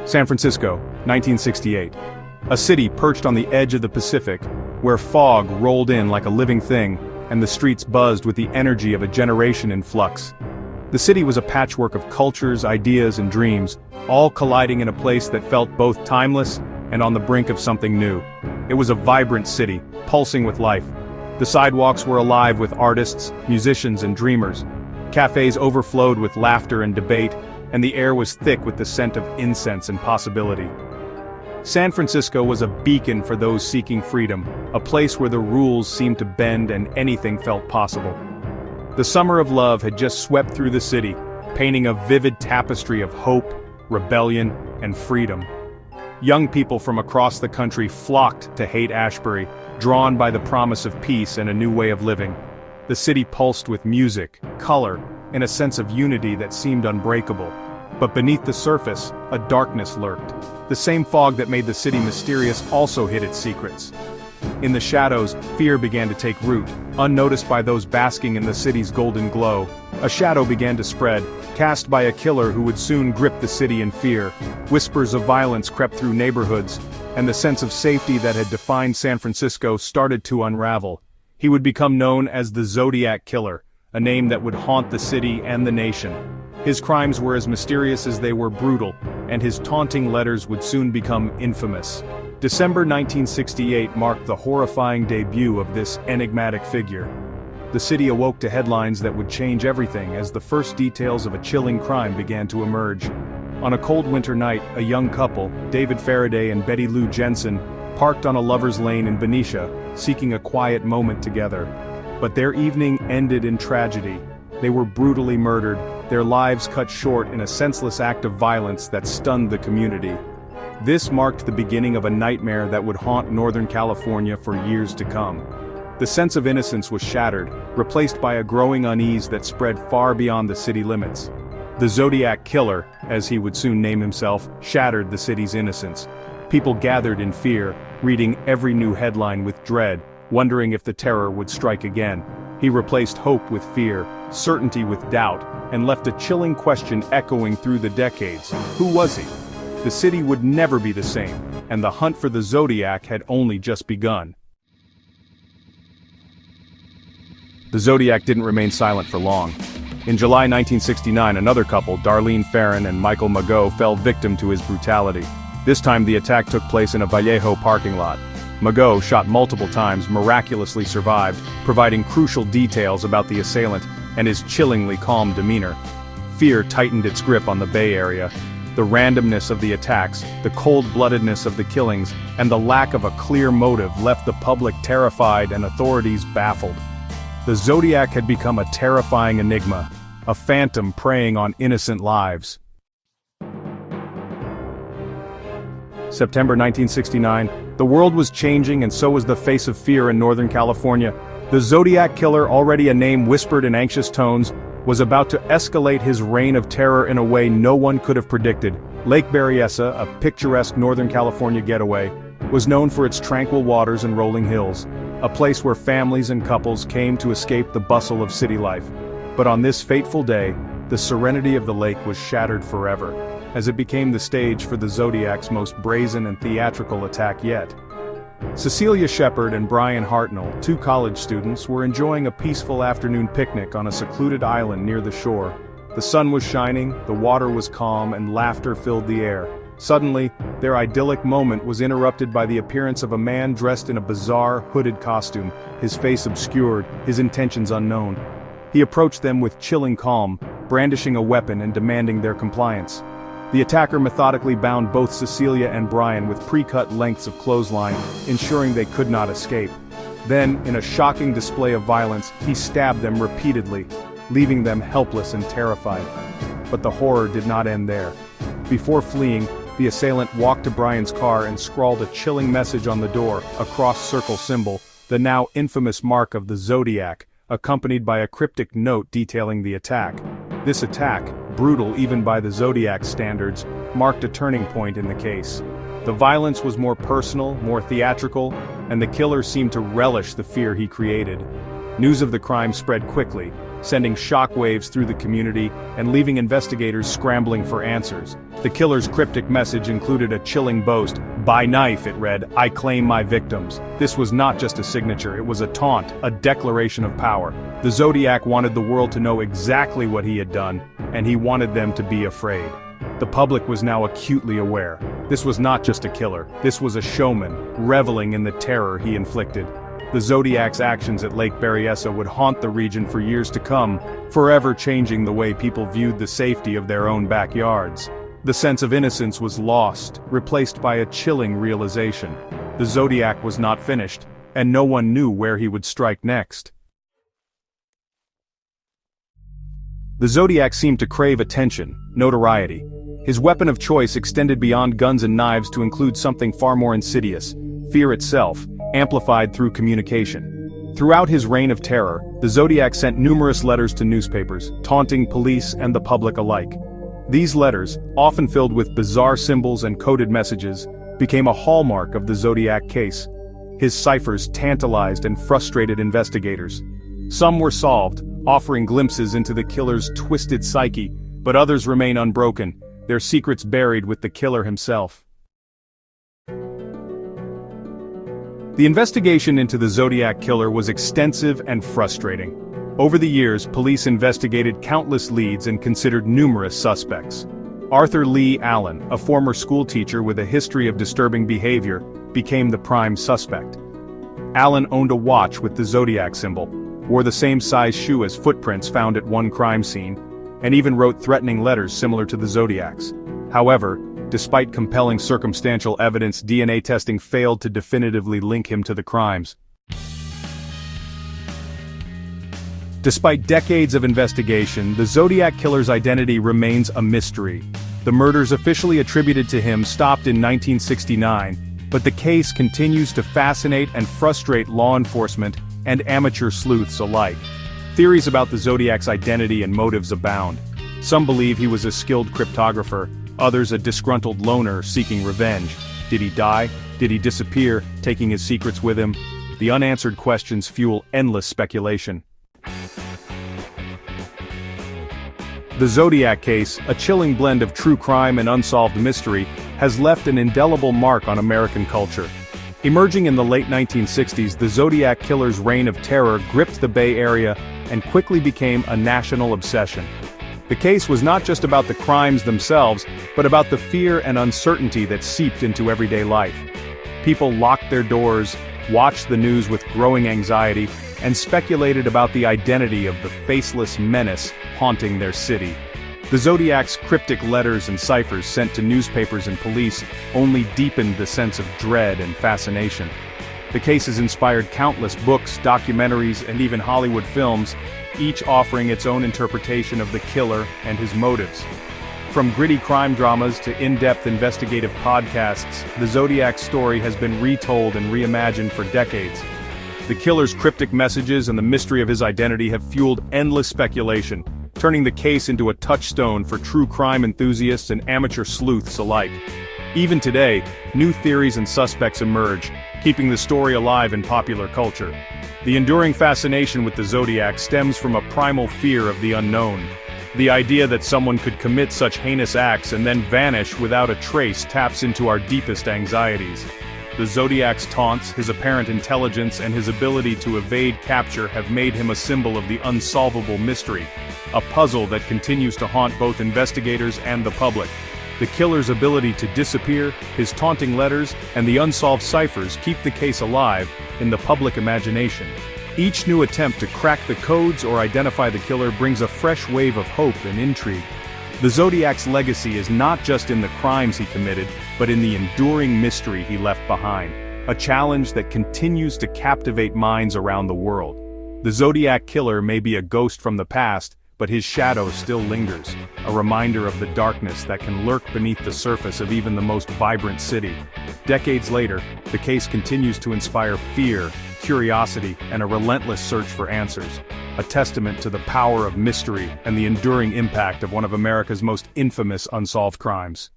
San Francisco, 1968. A city perched on the edge of the Pacific, where fog rolled in like a living thing, and the streets buzzed with the energy of a generation in flux. The city was a patchwork of cultures, ideas, and dreams, all colliding in a place that felt both timeless and on the brink of something new. It was a vibrant city, pulsing with life. The sidewalks were alive with artists, musicians, and dreamers. Cafes overflowed with laughter and debate, and the air was thick with the scent of incense and possibility. San Francisco was a beacon for those seeking freedom, a place where the rules seemed to bend and anything felt possible. The summer of love had just swept through the city, painting a vivid tapestry of hope, rebellion, and freedom. Young people from across the country flocked to Haight-Ashbury, drawn by the promise of peace and a new way of living. The city pulsed with music, color, and a sense of unity that seemed unbreakable. But beneath the surface, a darkness lurked. The same fog that made the city mysterious also hid its secrets. In the shadows, fear began to take root, unnoticed by those basking in the city's golden glow. A shadow began to spread, cast by a killer who would soon grip the city in fear. Whispers of violence crept through neighborhoods, and the sense of safety that had defined San Francisco started to unravel. He would become known as the Zodiac Killer, a name that would haunt the city and the nation. His crimes were as mysterious as they were brutal, and his taunting letters would soon become infamous. December 1968 marked the horrifying debut of this enigmatic figure. The city awoke to headlines that would change everything as the first details of a chilling crime began to emerge. On a cold winter night, a young couple, David Faraday and Betty Lou Jensen, parked on a lover's lane in Benicia, seeking a quiet moment together. But their evening ended in tragedy. They were brutally murdered, their lives cut short in a senseless act of violence that stunned the community. This marked the beginning of a nightmare that would haunt Northern California for years to come. The sense of innocence was shattered, replaced by a growing unease that spread far beyond the city limits. The Zodiac Killer, as he would soon name himself, shattered the city's innocence. People gathered in fear, reading every new headline with dread, wondering if the terror would strike again. He replaced hope with fear, certainty with doubt, and left a chilling question echoing through the decades. Who was he? The city would never be the same, and the hunt for the Zodiac had only just begun. The Zodiac didn't remain silent for long. In July 1969, another couple, Darlene Farron and Michael Mageau, fell victim to his brutality. This time the attack took place in a Vallejo parking lot. Mageau, shot multiple times, miraculously survived, providing crucial details about the assailant and his chillingly calm demeanor. Fear tightened its grip on the Bay Area. The randomness of the attacks, the cold-bloodedness of the killings, and the lack of a clear motive left the public terrified and authorities baffled. The Zodiac had become a terrifying enigma, a phantom preying on innocent lives. September 1969, the world was changing and so was the face of fear in Northern California. The Zodiac Killer, already a name whispered in anxious tones, was about to escalate his reign of terror in a way no one could have predicted. Lake Berryessa, a picturesque Northern California getaway, was known for its tranquil waters and rolling hills, a place where families and couples came to escape the bustle of city life. But on this fateful day, the serenity of the lake was shattered forever, as it became the stage for the Zodiac's most brazen and theatrical attack yet. Cecilia Shepard and Brian Hartnell, two college students, were enjoying a peaceful afternoon picnic on a secluded island near the shore. The sun was shining, the water was calm, and laughter filled the air. Suddenly, their idyllic moment was interrupted by the appearance of a man dressed in a bizarre, hooded costume, his face obscured, his intentions unknown. He approached them with chilling calm, brandishing a weapon and demanding their compliance. The attacker methodically bound both Cecilia and Brian with pre-cut lengths of clothesline, ensuring they could not escape. Then, in a shocking display of violence, he stabbed them repeatedly, leaving them helpless and terrified. But the horror did not end there. Before fleeing, the assailant walked to Brian's car and scrawled a chilling message on the door, a cross-circle symbol, the now infamous mark of the Zodiac, accompanied by a cryptic note detailing the attack. This attack, brutal even by the Zodiac standards, marked a turning point in the case. The violence was more personal, more theatrical, and the killer seemed to relish the fear he created. News of the crime spread quickly, sending shockwaves through the community and leaving investigators scrambling for answers. The killer's cryptic message included a chilling boast. "By knife," it read, "I claim my victims." This was not just a signature, it was a taunt, a declaration of power. The Zodiac wanted the world to know exactly what he had done, and he wanted them to be afraid. The public was now acutely aware. This was not just a killer, this was a showman, reveling in the terror he inflicted. The Zodiac's actions at Lake Berryessa would haunt the region for years to come, forever changing the way people viewed the safety of their own backyards. The sense of innocence was lost, replaced by a chilling realization. The Zodiac was not finished, and no one knew where he would strike next. The Zodiac seemed to crave attention, notoriety. His weapon of choice extended beyond guns and knives to include something far more insidious: fear itself, amplified through communication. Throughout his reign of terror, the Zodiac sent numerous letters to newspapers, taunting police and the public alike. These letters, often filled with bizarre symbols and coded messages, became a hallmark of the Zodiac case. His ciphers tantalized and frustrated investigators. Some were solved, offering glimpses into the killer's twisted psyche, but others remain unbroken, their secrets buried with the killer himself. The investigation into the Zodiac Killer was extensive and frustrating. Over the years, police investigated countless leads and considered numerous suspects. Arthur Lee Allen, a former schoolteacher with a history of disturbing behavior, became the prime suspect. Allen owned a watch with the Zodiac symbol, wore the same size shoe as footprints found at one crime scene, and even wrote threatening letters similar to the Zodiac's. However, despite compelling circumstantial evidence, DNA testing failed to definitively link him to the crimes. Despite decades of investigation, the Zodiac Killer's identity remains a mystery. The murders officially attributed to him stopped in 1969, but the case continues to fascinate and frustrate law enforcement and amateur sleuths alike. Theories about the Zodiac's identity and motives abound. Some believe he was a skilled cryptographer, others a disgruntled loner seeking revenge. Did he die? Did he disappear, taking his secrets with him? The unanswered questions fuel endless speculation. The Zodiac case, a chilling blend of true crime and unsolved mystery, has left an indelible mark on American culture. Emerging in the late 1960s, the Zodiac Killer's reign of terror gripped the Bay Area and quickly became a national obsession. The case was not just about the crimes themselves, but about the fear and uncertainty that seeped into everyday life. People locked their doors, watched the news with growing anxiety, and speculated about the identity of the faceless menace haunting their city. The Zodiac's cryptic letters and ciphers sent to newspapers and police only deepened the sense of dread and fascination. The case has inspired countless books, documentaries, and even Hollywood films, each offering its own interpretation of the killer and his motives. From gritty crime dramas to in-depth investigative podcasts, the Zodiac story has been retold and reimagined for decades. The killer's cryptic messages and the mystery of his identity have fueled endless speculation, turning the case into a touchstone for true crime enthusiasts and amateur sleuths alike. Even today, new theories and suspects emerge, keeping the story alive in popular culture. The enduring fascination with the Zodiac stems from a primal fear of the unknown. The idea that someone could commit such heinous acts and then vanish without a trace taps into our deepest anxieties. The Zodiac's taunts, his apparent intelligence, and his ability to evade capture have made him a symbol of the unsolvable mystery, a puzzle that continues to haunt both investigators and the public. The killer's ability to disappear, his taunting letters, and the unsolved ciphers keep the case alive in the public imagination. Each new attempt to crack the codes or identify the killer brings a fresh wave of hope and intrigue. The Zodiac's legacy is not just in the crimes he committed, but in the enduring mystery he left behind, a challenge that continues to captivate minds around the world. The Zodiac Killer may be a ghost from the past, but his shadow still lingers, a reminder of the darkness that can lurk beneath the surface of even the most vibrant city. Decades later, the case continues to inspire fear, curiosity, and a relentless search for answers, a testament to the power of mystery and the enduring impact of one of America's most infamous unsolved crimes.